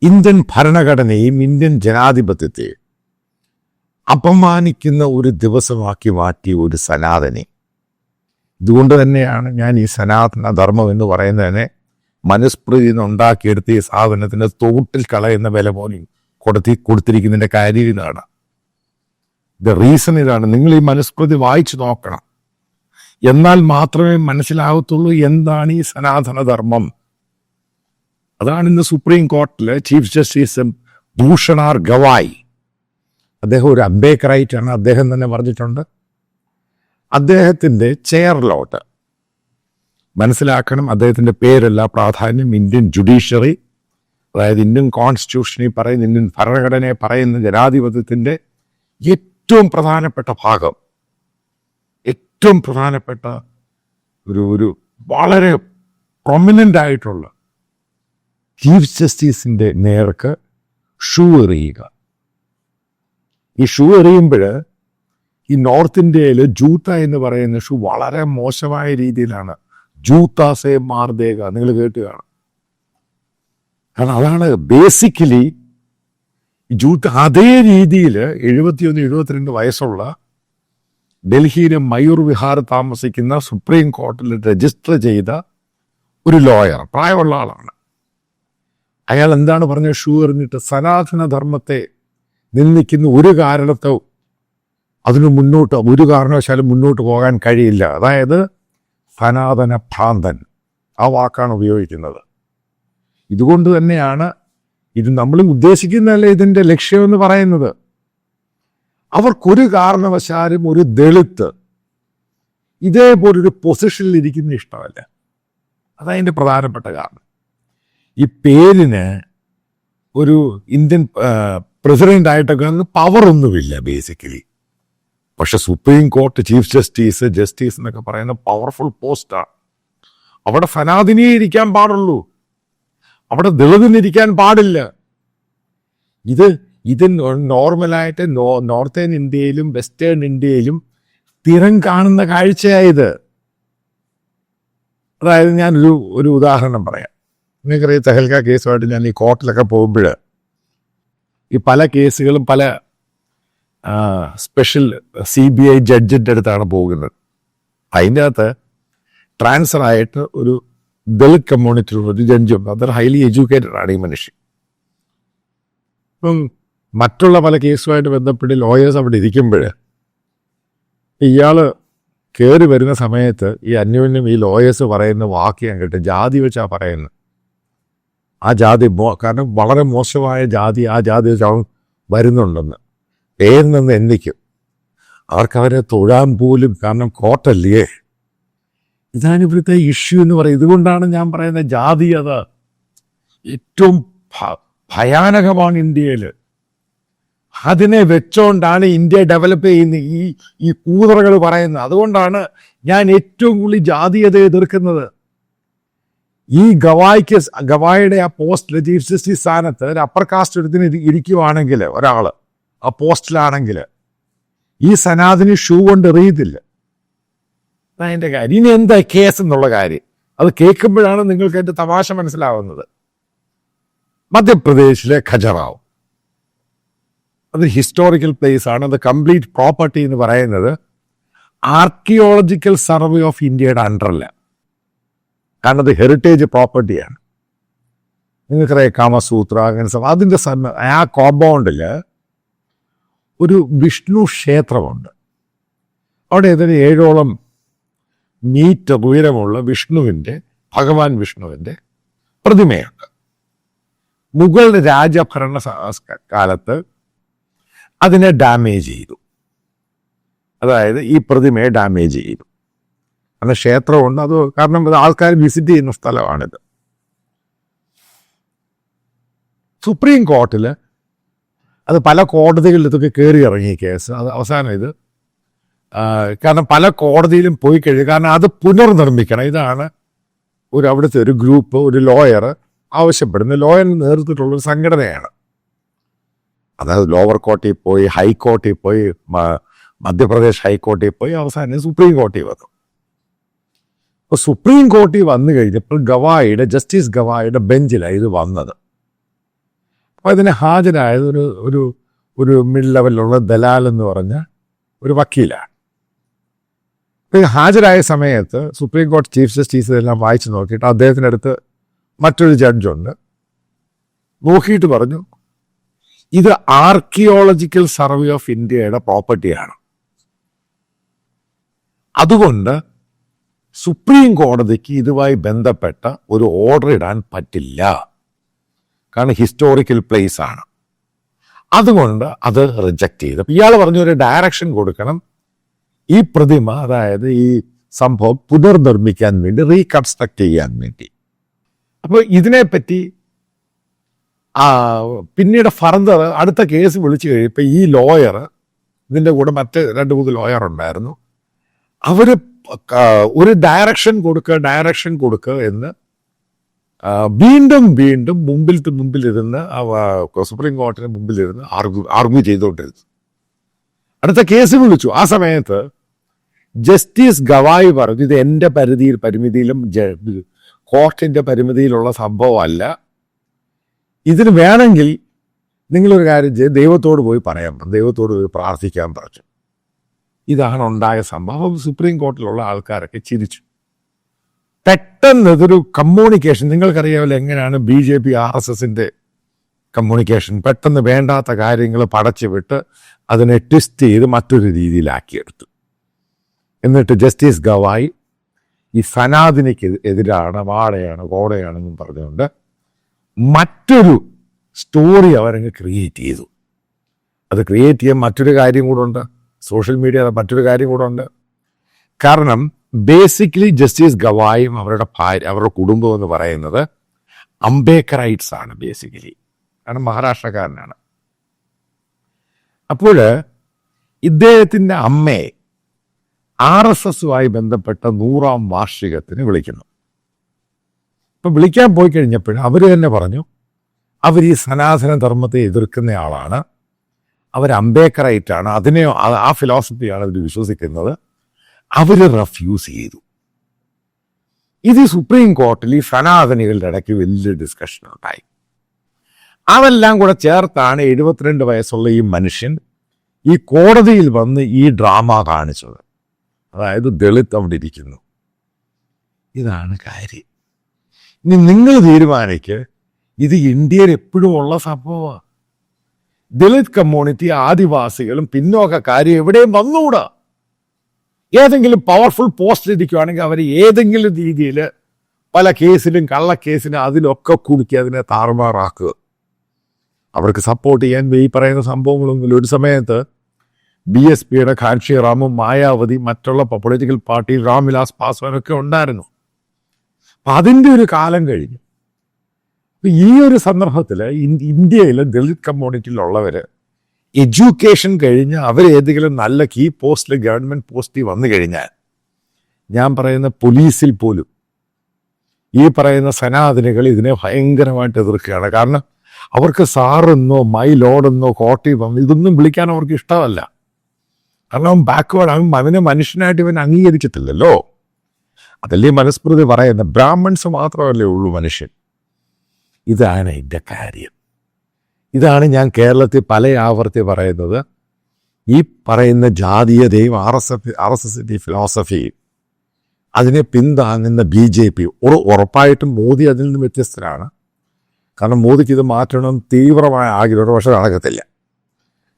Indian ഭരണഘടനയും Indian ജനാധിപത്യത്തെ അപമാനിക്കുന്ന ഒരു ദിവസമാക്കി മാറ്റിയ ഒരു സനാതനി. ഇതുകൊണ്ട് തന്നെയാണ് ഞാൻ ഈ സനാതന ധർമ്മം എന്ന് പറയുന്നതിനെ മനുസ്മൃതി ഉണ്ടാക്കിയെടുത്ത് ഈ സാധനത്തിന് തോട്ടിൽ കളയുന്ന വില പോലും കൊടുത്തിരിക്കുന്നതിൻ്റെ കാര്യം ഇതാണ്. ദ റീസൺ ഇതാണ്. നിങ്ങൾ ഈ മനുസ്മൃതി വായിച്ചു നോക്കണം. എന്നാൽ മാത്രമേ മനസ്സിലാകത്തുള്ളൂ എന്താണ് ഈ സനാതന ധർമ്മം. അതാണ് ഇന്ന് സുപ്രീം കോർട്ടിലെ chief justice Bhushan R Gavai, അദ്ദേഹം ഒരു അംബേദ്കറായിട്ടാണ്. അദ്ദേഹം തന്നെ പറഞ്ഞിട്ടുണ്ട്, അദ്ദേഹത്തിൻ്റെ ചെയറിലോട്ട് മനസ്സിലാക്കണം, അദ്ദേഹത്തിൻ്റെ പേരല്ല പ്രാധാന്യം. ഇന്ത്യൻ ജുഡീഷ്യറി, അതായത് ഇന്ത്യൻ കോൺസ്റ്റിറ്റ്യൂഷനിൽ പറയുന്ന, ഇന്ത്യൻ ഭരണഘടനയെ പറയുന്ന ജനാധിപത്യത്തിൻ്റെ ഏറ്റവും പ്രധാനപ്പെട്ട ഭാഗം, ഏറ്റവും പ്രധാനപ്പെട്ട ഒരു വളരെ പ്രൊമിനൻ്റ് ആയിട്ടുള്ള ചീഫ് ജസ്റ്റിസിൻ്റെ നേർക്ക് ഷൂ എറിയുക. ഈ ഷൂ എറിയുമ്പോൾ ഈ നോർത്ത് ഇന്ത്യയിൽ ജൂത്ത എന്ന് പറയുന്ന ഷൂ വളരെ മോശമായ രീതിയിലാണ് ജൂത്താസെ മാർദേക, നിങ്ങൾ കേട്ട് കാണും. കാരണം അതാണ് ബേസിക്കലി ജൂത്ത. അതേ രീതിയിൽ 71-72 വയസ്സുള്ള ഡൽഹിയിലെ മയൂർ വിഹാർ താമസിക്കുന്ന സുപ്രീം കോർട്ടിൽ രജിസ്റ്റർ ചെയ്ത ഒരു ലോയർ, പ്രായമുള്ള ആളാണ്. അയാൾ എന്താണ് പറഞ്ഞത്? ഷൂ എറിഞ്ഞിട്ട് സനാതന ധർമ്മത്തെ നിന്ദിക്കുന്ന ഒരു കാരണത്തോ അതിന് ഒരു കാരണവശാലും മുന്നോട്ട് പോകാൻ കഴിയില്ല. അതായത് സനാതന ഭ്രാന്തൻ, ആ വാക്കാണ് ഉപയോഗിക്കുന്നത്. ഇതുകൊണ്ട് തന്നെയാണ് ഇത് നമ്മൾ ഉദ്ദേശിക്കുന്നതല്ല ഇതിൻ്റെ ലക്ഷ്യമെന്ന് പറയുന്നത്. അവർക്കൊരു കാരണവശാലും ഒരു ദളിത് ഇതേപോലൊരു പൊസിഷനിൽ ഇരിക്കുന്ന ഇഷ്ടമല്ല. അതതിൻ്റെ പ്രധാനപ്പെട്ട കാരണം. ഈ പേരിന് ഒരു ഇന്ത്യൻ പ്രസിഡന്റ് ആയിട്ടൊക്കെ പവറൊന്നുമില്ല ബേസിക്കലി. പക്ഷെ സുപ്രീം കോർട്ട് ചീഫ് ജസ്റ്റിസ് എന്നൊക്കെ പറയുന്ന പവർഫുൾ പോസ്റ്റാണ്. അവിടെ സനാതനിയെ ഇരിക്കാൻ പാടുള്ളൂ, അവിടെ ദളിതിനിരിക്കാൻ പാടില്ല. ഇത് നോർമലായിട്ട് നോർത്തേൺ ഇന്ത്യയിലും വെസ്റ്റേൺ ഇന്ത്യയിലും സ്ഥിരം കാണുന്ന കാഴ്ചയായത്. അതായത് ഞാനൊരു ഉദാഹരണം പറയാം. നിങ്ങൾക്കറിയാം, തെഹൽക്ക കേസുമായിട്ട് ഞാൻ ഈ കോർട്ടിലൊക്കെ പോകുമ്പോൾ ഈ പല കേസുകളും പല സ്പെഷ്യൽ CBI ജഡ്ജിൻ്റെ അടുത്താണ് പോകുന്നത്. അതിൻ്റെ അകത്ത് ട്രാൻസ്ഫർ ആയിട്ട് ഒരു ദളിത് കമ്മ്യൂണിറ്റിയിലുള്ള ഒരു ജഡ്ജുണ്ട്. അതൊരു ഹൈലി എഡ്യൂക്കേറ്റഡ് ആണ് ഈ മനുഷ്യൻ. ഇപ്പം മറ്റുള്ള പല കേസുമായിട്ട് ബന്ധപ്പെട്ട് ലോയേഴ്സ് അവിടെ ഇരിക്കുമ്പോൾ ഇയാൾ കയറി വരുന്ന സമയത്ത് ഈ അന്യോന്യം ഈ ലോയേഴ്സ് പറയുന്ന വാക്ക് ഞാൻ കേട്ട്, ജാതി വെച്ചാണ് പറയുന്നത്. ആ ജാതി കാരണം വളരെ മോശമായ ജാതി, ആ ജാതി വെച്ച് അവൻ വരുന്നുണ്ടെന്ന് പേരിൽ എന്തിക്കും. അവർക്കവരെ തൊഴാൻ പോലും, കാരണം കോർട്ടല്ലേ. ഇതാണ് ഇവിടുത്തെ ഇഷ്യൂ എന്ന് പറയുന്നത്. ഇതുകൊണ്ടാണ് ഞാൻ പറയുന്നത് ജാതീയത ഏറ്റവും ഭയാനകമാണ് ഇന്ത്യയിൽ. അതിനെ വെച്ചോണ്ടാണ് ഇന്ത്യ ഡെവലപ്പ് ചെയ്യുന്നത് ഈ കൂതറകൾ പറയുന്നത്. അതുകൊണ്ടാണ് ഞാൻ ഏറ്റവും കൂടുതൽ ജാതീയതയെ എതിർക്കുന്നത്. ഈ ഗവായിയുടെ ആ പോസ്റ്റിൽ ചീഫ് ജസ്റ്റിസ് സ്ഥാനത്ത് ഒരു അപ്പർ കാസ്റ്റ് എടുത്തിന് ഇരിക്കുവാണെങ്കിൽ ഒരാൾ ആ പോസ്റ്റിലാണെങ്കിൽ ഈ സനാതനി ഷൂ കൊണ്ട് എറിയത്തില്ല. അതിൻ്റെ കാര്യം. ഇനി എന്താ കേസ് എന്നുള്ള കാര്യം അത് കേൾക്കുമ്പോഴാണ് നിങ്ങൾക്ക് അതിൻ്റെ തമാശ മനസ്സിലാവുന്നത്. മധ്യപ്രദേശിലെ ഖജറാവ്, അത് ഹിസ്റ്റോറിക്കൽ പ്ലേസ് ആണ്. അത് കംപ്ലീറ്റ് പ്രോപ്പർട്ടി എന്ന് പറയുന്നത് ആർക്കിയോളജിക്കൽ സർവേ ഓഫ് ഇന്ത്യയുടെ അണ്ടറല്ല. കാരണം അത് ഹെറിറ്റേജ് പ്രോപ്പർട്ടിയാണ്. നിങ്ങൾക്കറിയാം കാമസൂത്ര, അങ്ങനെ അതിൻ്റെ ആ കോമ്പൗണ്ടിൽ ഒരു വിഷ്ണു ക്ഷേത്രമുണ്ട്. അവിടെ ഏതൊരു 7ഓളം മീറ്റർ ഉയരമുള്ള ഭഗവാൻ വിഷ്ണുവിൻ്റെ പ്രതിമയുണ്ട്. മുഗൾ രാജഭരണ കാലത്ത് അതിനെ ഡാമേജ് ചെയ്തു. അതായത് ഈ പ്രതിമയെ ഡാമേജ് ചെയ്തു. കാരണം ക്ഷേത്രമുണ്ട്, അത് കാരണം ആൾക്കാർ വിസിറ്റ് ചെയ്യുന്ന സ്ഥലമാണിത്. സുപ്രീം കോർട്ടിൽ അത് പല കോടതികളിൽ ഇതൊക്കെ കയറി ഇറങ്ങിയ കേസ്. അത് അവസാനം ഇത് കാരണം പല കോടതിയിലും പോയി കഴിഞ്ഞു. കാരണം അത് പുനർനിർമ്മിക്കണം. ഇതാണ് അവിടുത്തെ ഒരു ഗ്രൂപ്പ്, ഒരു ലോയർ ആവശ്യപ്പെടുന്നത്. ലോയറിന് നേതൃത്വത്തിലുള്ളൊരു സംഘടനയാണ്. അതായത് ലോവർ കോർട്ടിൽ പോയി, ഹൈക്കോർട്ടിൽ പോയി, മധ്യപ്രദേശ് ഹൈക്കോർട്ടിൽ പോയി, അവസാനം സുപ്രീം കോർട്ടിൽ വന്നു. അപ്പോൾ സുപ്രീം കോർട്ടിൽ വന്നു കഴിഞ്ഞപ്പോൾ ജസ്റ്റിസ് ഗവായിയുടെ ബെഞ്ചിലാണ് ഇത് വന്നത്. അപ്പോൾ ഇതിന് ഹാജരായത് ഒരു ഒരു ഒരു മിഡ് ലെവലിലുള്ള ദലാൽ എന്ന് പറഞ്ഞ ഒരു വക്കീലാണ്. അപ്പോൾ ഹാജരായ സമയത്ത് സുപ്രീം കോടതി ചീഫ് ജസ്റ്റിസ് ഇതെല്ലാം വായിച്ചു നോക്കിയിട്ട് അദ്ദേഹത്തിൻ്റെ അടുത്ത് മറ്റൊരു ജഡ്ജുണ്ട്. നോക്കിയിട്ട് പറഞ്ഞു, ഇത് ആർക്കിയോളജിക്കൽ സർവേ ഓഫ് ഇന്ത്യയുടെ പ്രോപ്പർട്ടിയാണ്, അതുകൊണ്ട് സുപ്രീം കോടതിക്ക് ഇതുമായി ബന്ധപ്പെട്ട ഒരു ഓർഡർ ഇടാൻ പറ്റില്ല, കാരണം ഹിസ്റ്റോറിക്കൽ പ്ലേസ് ആണ്. അതുകൊണ്ട് അത് റിജക്റ്റ് ചെയ്തു. ഇയാൾ പറഞ്ഞു ഒരു ഡയറക്ഷൻ കൊടുക്കണം, ഈ പ്രതിമ, അതായത് ഈ സംഭവം പുനർനിർമ്മിക്കാൻ വേണ്ടി, റീകൺസ്ട്രക്ട് ചെയ്യാൻ വേണ്ടി. അപ്പോൾ ഇതിനെപ്പറ്റി പിന്നീട് ഫർദർ അടുത്ത കേസ് വിളിച്ചു കഴിയുമ്പോൾ ഈ ലോയർ, ഇതിൻ്റെ കൂടെ മറ്റ് 2-3 ലോയർ ഉണ്ടായിരുന്നു, അവർ ഒരു ഡയറക്ഷൻ കൊടുക്കുക എന്ന് വീണ്ടും മുമ്പിലിരുന്ന് സുപ്രീം കോടതിന് മുമ്പിലിരുന്ന് ആർഗ്യൂ ചെയ്തുകൊണ്ടിരുന്നു. അടുത്ത കേസ് വിളിച്ചു. ആ സമയത്ത് ജസ്റ്റിസ് ഗവായി പറഞ്ഞു, ഇത് എൻ്റെ പരിമിതിയിലും കോർട്ടിൻ്റെ പരിമിതിയിലുള്ള സംഭവമല്ല, ഇതിന് വേണമെങ്കിൽ നിങ്ങളൊരു കാര്യം ചെയ്ത് ദൈവത്തോട് പോയി പറയാൻ പറഞ്ഞു, ദൈവത്തോട് പോയി പ്രാർത്ഥിക്കാൻ പറഞ്ഞു. ഇതാണ് ഉണ്ടായ സംഭവം. സുപ്രീം കോർട്ടിലുള്ള ആൾക്കാരൊക്കെ ചിരിച്ചു. പെട്ടെന്ന് ഇതൊരു കമ്മ്യൂണിക്കേഷൻ, നിങ്ങൾക്കറിയാമല്ലോ എങ്ങനെയാണ് BJP RSSന്റെ കമ്മ്യൂണിക്കേഷൻ, പെട്ടെന്ന് വേണ്ടാത്ത കാര്യങ്ങൾ പടച്ചു വിട്ട് അതിനെ ട്വിസ്റ്റ് ചെയ്ത് മറ്റൊരു രീതിയിലാക്കിയെടുത്തു. എന്നിട്ട് ജസ്റ്റിസ് ഗവായി ഈ സനാതനിക്ക് എതിരാണ്, വാടയാണ്, കോടയാണെന്നും പറഞ്ഞുകൊണ്ട് മറ്റൊരു സ്റ്റോറി അവരങ്ങ് ക്രിയേറ്റ് ചെയ്തു. അത് ക്രിയേറ്റ് ചെയ്യാൻ മറ്റൊരു കാര്യം കൂടെ ഉണ്ട്, സോഷ്യൽ മീഡിയ മറ്റൊരു കാര്യം കൂടെ ഉണ്ട്. കാരണം ബേസിക്കലി ജസ്റ്റിസ് ഗവായും അവരുടെ അവരുടെ കുടുംബം എന്ന് പറയുന്നത് അംബേദ്കറൈറ്റ്സ് ആണ് ബേസിക്കലി, കാരണം മഹാരാഷ്ട്രക്കാരനാണ്. അപ്പോൾ ഇദ്ദേഹത്തിൻ്റെ അമ്മയെ RSSുമായി ബന്ധപ്പെട്ട 100ാം വാർഷികത്തിന് വിളിക്കുന്നു. ഇപ്പം വിളിക്കാൻ പോയി കഴിഞ്ഞപ്പോൾ അവർ തന്നെ പറഞ്ഞു, അവർ ഈ സനാതന ധർമ്മത്തെ എതിർക്കുന്ന ആളാണ്, അവർ അംബേദ്കറൈറ്റാണ്, ആ ഫിലോസഫിയാണ് അവർ വിശ്വസിക്കുന്നത്. അവർ റെഫ്യൂസ് ചെയ്തു. ഇത് സുപ്രീം കോർട്ടിൽ ഈ സനാതനികളുടെ ഇടയ്ക്ക് വലിയ ഡിസ്കഷൻ ഉണ്ടായി. അതെല്ലാം കൂടെ ചേർത്താണ് 72 വയസ്സുള്ള ഈ മനുഷ്യൻ ഈ കോടതിയിൽ വന്ന് ഈ ഡ്രാമ കാണിച്ചത്. അതായത് ദളിത് അവിടെ ഇരിക്കുന്നു. ഇതാണ് കാര്യം. ഇനി നിങ്ങൾ തീരുമാനിക്ക്, ഇത് ഇന്ത്യയിൽ എപ്പോഴും ഉള്ള സംഭവമാണ്. ദളിത് കമ്മ്യൂണിറ്റി, ആദിവാസികളും പിന്നോക്കക്കാരും എവിടെയും വന്നുകൂടാ. ഏതെങ്കിലും പവർഫുൾ പോസ്റ്റിൽ ഇരിക്കുകയാണെങ്കിൽ അവർ ഏതെങ്കിലും രീതിയിൽ പല കേസിലും കള്ളക്കേസിലും അതിലൊക്കെ കുടുക്കി അതിനെ താറുമാറാക്കുക. അവർക്ക് സപ്പോർട്ട് ചെയ്യാൻ ഈ പറയുന്ന സംഭവങ്ങളൊന്നുമില്ല. ഒരു സമയത്ത് BSPയുടെ ഘാൻഷിറാമും മായാവതി, മറ്റുള്ള പൊളിറ്റിക്കൽ പാർട്ടി രാംവിലാസ് പാസ്വാനൊക്കെ ഉണ്ടായിരുന്നു. അപ്പം അതിൻ്റെ ഒരു കാലം കഴിഞ്ഞു. ഈ ഒരു സന്ദർഭത്തിൽ ഇന്ത്യയിലെ ദളിത് കമ്മ്യൂണിറ്റിയിലുള്ളവർ എഡ്യൂക്കേഷൻ കഴിഞ്ഞ് അവരേതെങ്കിലും നല്ല കീ പോസ്റ്റിൽ, ഗവൺമെൻറ് പോസ്റ്റിൽ വന്നു കഴിഞ്ഞാൽ, ഞാൻ പറയുന്ന പോലീസിൽ പോലും ഈ പറയുന്ന സനാതനികൾ ഇതിനെ ഭയങ്കരമായിട്ട് എതിർക്കുകയാണ്. കാരണം അവർക്ക് സാറെന്നോ മൈ ലോഡെന്നോ കോർട്ടിൽ വന്ന് ഇതൊന്നും വിളിക്കാൻ അവർക്ക് ഇഷ്ടമല്ല. കാരണം അവൻ ബാക്ക്വേർഡ്, അവനെ മനുഷ്യനായിട്ട് ഇവൻ അംഗീകരിച്ചിട്ടില്ലല്ലോ. അതല്ലേ മനുസ്മൃതി പറയുന്നത്, ബ്രാഹ്മൺസ് മാത്രമല്ലേ ഉള്ളൂ മനുഷ്യൻ. ഇതാണ് എൻ്റെ കാര്യം. ഇതാണ് ഞാൻ കേരളത്തിൽ പല ആവർത്തി പറയുന്നത്. ഈ പറയുന്ന ജാതീയതയും RSSന്റെ ഫിലോസഫിയും അതിനെ പിന്താങ്ങുന്ന BJP ഉറപ്പായിട്ടും മോദി അതിൽ നിന്ന് വ്യത്യസ്തനാണ്. കാരണം മോദിക്ക് ഇത് മാറ്റണം തീവ്രമായ ആഗ്രഹം, പക്ഷെ നടക്കത്തില്ല.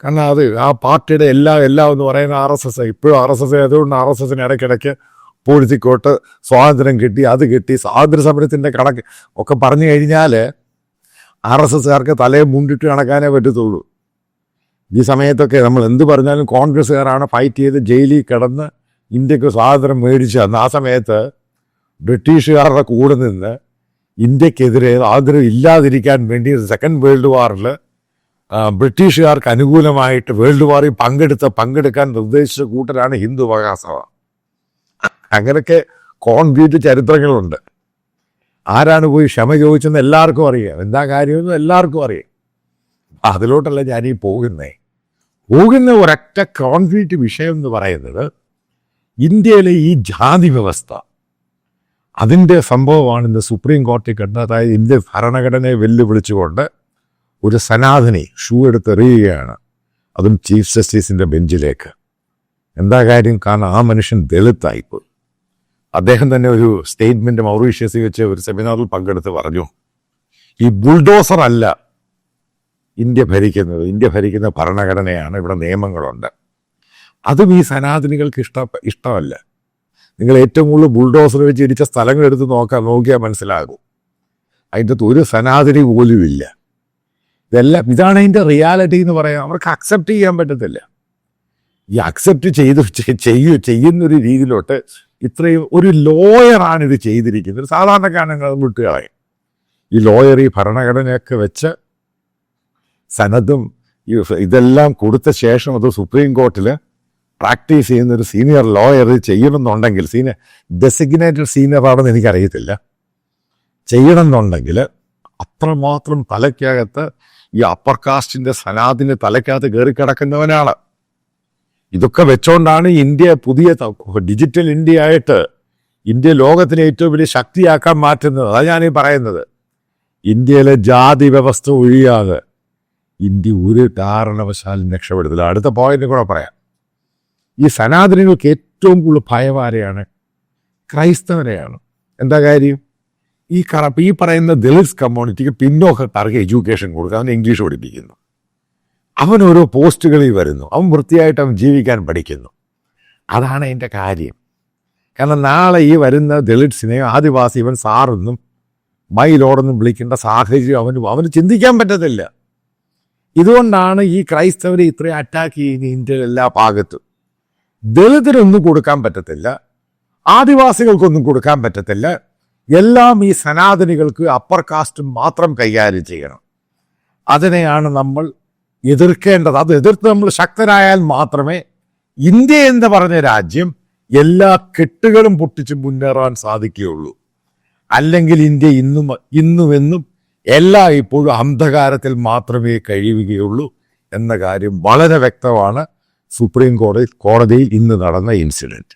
കാരണം അത് ആ പാർട്ടിയുടെ എല്ലാം എന്ന് പറയുന്ന RSS. ഇപ്പോഴും RSS ആയതുകൊണ്ട് RSSന് ഇടയ്ക്കിടയ്ക്ക് പൂഴ്ത്തിക്കോട്ട് സ്വാതന്ത്ര്യം കിട്ടി, അത് കിട്ടി, സ്വാതന്ത്ര്യ സമരത്തിൻ്റെ കണക്ക് ഒക്കെ പറഞ്ഞു കഴിഞ്ഞാൽ RSSകാർക്ക് തലയെ മുണ്ടിട്ട് നടക്കാനേ പറ്റത്തുള്ളൂ. ഈ സമയത്തൊക്കെ നമ്മൾ എന്ത് പറഞ്ഞാലും കോൺഗ്രസ്സുകാരാണ് ഫൈറ്റ് ചെയ്ത് ജയിലിൽ കിടന്ന് ഇന്ത്യക്ക് സ്വാതന്ത്ര്യം മേടിച്ചു തന്നു. ആ സമയത്ത് ബ്രിട്ടീഷുകാരുടെ കൂടെ നിന്ന് ഇന്ത്യക്കെതിരെ സ്വാതന്ത്ര്യം ഇല്ലാതിരിക്കാൻ വേണ്ടി സെക്കൻഡ് വേൾഡ് വാറിൽ ബ്രിട്ടീഷുകാർക്ക് അനുകൂലമായിട്ട് വേൾഡ് വാറിൽ പങ്കെടുക്കാൻ നിർദ്ദേശിച്ച കൂട്ടരാണ് ഹിന്ദു മഹാസഭ. അങ്ങനെയൊക്കെ കോൺക്രീറ്റ് ചരിത്രങ്ങളുണ്ട്. ആരാണ് പോയി ക്ഷമ ചോദിച്ചെന്ന് എല്ലാവർക്കും അറിയാം, എന്താ കാര്യമെന്ന് എല്ലാവർക്കും അറിയാം. അതിലോട്ടല്ല ഞാനീ പോകുന്ന ഒരൊറ്റ കോൺക്രീറ്റ് വിഷയം എന്ന് പറയുന്നത് ഇന്ത്യയിലെ ഈ ജാതി വ്യവസ്ഥ, അതിൻ്റെ സംഭവമാണ് ഇന്ന് സുപ്രീം കോടതി കണ്ടത്. അതായത് ഇന്ത്യൻ ഭരണഘടനയെ വെല്ലുവിളിച്ചുകൊണ്ട് ഒരു സനാതനി ഷൂ എടുത്തെറിയുകയാണ്, അതും ചീഫ് ജസ്റ്റിസിൻ്റെ ബെഞ്ചിലേക്ക്. എന്താ കാര്യം? കാരണം ആ മനുഷ്യൻ ദളിതായിപ്പോയി. അദ്ദേഹം തന്നെ ഒരു സ്റ്റേറ്റ്മെൻറ്റ് മൗറീഷ്യസിൽ വെച്ച് ഒരു സെമിനാറിൽ പങ്കെടുത്ത് പറഞ്ഞു, ഈ ബുൾഡോസർ അല്ല ഇന്ത്യ ഭരിക്കുന്നത്, ഇന്ത്യ ഭരിക്കുന്ന ഭരണഘടനയാണ്, ഇവിടെ നിയമങ്ങളുണ്ട്. അതും ഈ സനാതനികൾക്ക് ഇഷ്ടമല്ല. നിങ്ങൾ ഏറ്റവും കൂടുതൽ ബുൾഡോസർ വെച്ച് ഇടിച്ച സ്ഥലങ്ങൾ എടുത്ത് നോക്കിയാൽ മനസ്സിലാകും, അതിൻ്റെ അകത്ത് ഒരു സനാതനി പോലും ഇല്ല. ഇതാണ് അതിൻ്റെ റിയാലിറ്റി എന്ന് പറയാം. അവർക്ക് അക്സെപ്റ്റ് ചെയ്യാൻ പറ്റത്തില്ല. ഈ അക്സെപ്റ്റ് ചെയ്യുന്നൊരു രീതിയിലോട്ട് ഇത്രയും ഒരു ലോയറാണ് ഇത് ചെയ്തിരിക്കുന്നത്. സാധാരണക്കാരങ്ങൾ അത് വിട്ടുകളയും. ഈ ലോയർ ഈ ഭരണഘടനയൊക്കെ വെച്ച് സനദും ഇതെല്ലാം കൊടുത്ത ശേഷം അത് സുപ്രീം കോർട്ടിൽ പ്രാക്ടീസ് ചെയ്യുന്ന ഒരു സീനിയർ ലോയർ ചെയ്യണമെന്നുണ്ടെങ്കിൽ, ഡെസിഗ്നേറ്റഡ് സീനിയർ ആണെന്ന് എനിക്കറിയത്തില്ല, ചെയ്യണമെന്നുണ്ടെങ്കിൽ അത്രമാത്രം തലയ്ക്കകത്ത് ഈ അപ്പർ കാസ്റ്റിൻ്റെ സനാദിൻ്റെ തലയ്ക്കകത്ത് കയറി കിടക്കുന്നവനാണ്. ഇതൊക്കെ വെച്ചോണ്ടാണ് ഇന്ത്യ പുതിയ ഡിജിറ്റൽ ഇന്ത്യ ആയിട്ട് ഇന്ത്യ ലോകത്തിലെ ഏറ്റവും വലിയ ശക്തിയാക്കാൻ മാറ്റുന്നത്. അതാണ് ഞാനീ പറയുന്നത്. ഇന്ത്യയിലെ ജാതി വ്യവസ്ഥ ഒഴിയാതെ ഇന്ത്യ ഒരു കാരണവശാലും രക്ഷപ്പെടുത്തില്ല. അടുത്ത പോയിന്റ് കൂടെ പറയാം. ഈ സനാതനികൾക്ക് ഏറ്റവും കൂടുതൽ ഭയം ആരെയാണ്? ക്രൈസ്തവരെയാണ്. എന്താ കാര്യം? ഈ പറയുന്ന ദളിത് കമ്മ്യൂണിറ്റിക്ക് പിന്നോക്കക്കാർക്ക് എഡ്യൂക്കേഷൻ കൊടുക്കുക, അവൻ ഇംഗ്ലീഷ് പഠിപ്പിക്കുന്നു, അവൻ ഓരോ പോസ്റ്റുകളിൽ വരുന്നു, അവൻ വൃത്തിയായിട്ട് അവൻ ജീവിക്കാൻ പഠിക്കുന്നു. അതാണ് അതിൻ്റെ കാര്യം. കാരണം നാളെ ഈ വരുന്ന ദളിത്സിനെയോ ആദിവാസി ഇവൻ സാറെന്നും മൈലോടെന്നും വിളിക്കേണ്ട സാഹചര്യം അവന് ചിന്തിക്കാൻ പറ്റത്തില്ല. ഇതുകൊണ്ടാണ് ഈ ക്രൈസ്തവരെ ഇത്രയും അറ്റാക്ക് ചെയ്യുന്ന ഇന്ത്യയിലെ എല്ലാ ഭാഗത്തും. ദളിതരൊന്നും കൊടുക്കാൻ പറ്റത്തില്ല, ആദിവാസികൾക്കൊന്നും കൊടുക്കാൻ പറ്റത്തില്ല. എല്ലാം ഈ സനാതനികൾക്ക് അപ്പർ കാസ്റ്റ് മാത്രം കൈകാര്യം ചെയ്യണം. അതിനെയാണ് നമ്മൾ എതിർക്കേണ്ടത്. അത് എതിർത്ത് നമ്മൾ ശക്തരായാൽ മാത്രമേ ഇന്ത്യ എന്ന് പറഞ്ഞ രാജ്യം എല്ലാ കെട്ടുകളും പൊട്ടിച്ച് മുന്നേറാൻ സാധിക്കുകയുള്ളൂ. അല്ലെങ്കിൽ ഇന്ത്യ ഇന്നുമെന്നും ഇപ്പോഴും അന്ധകാരത്തിൽ മാത്രമേ കഴിയുകയുള്ളൂ എന്ന കാര്യം വളരെ വ്യക്തമാണ്. സുപ്രീം കോടതിയിൽ ഇന്ന് നടന്ന ഇൻസിഡന്റ്.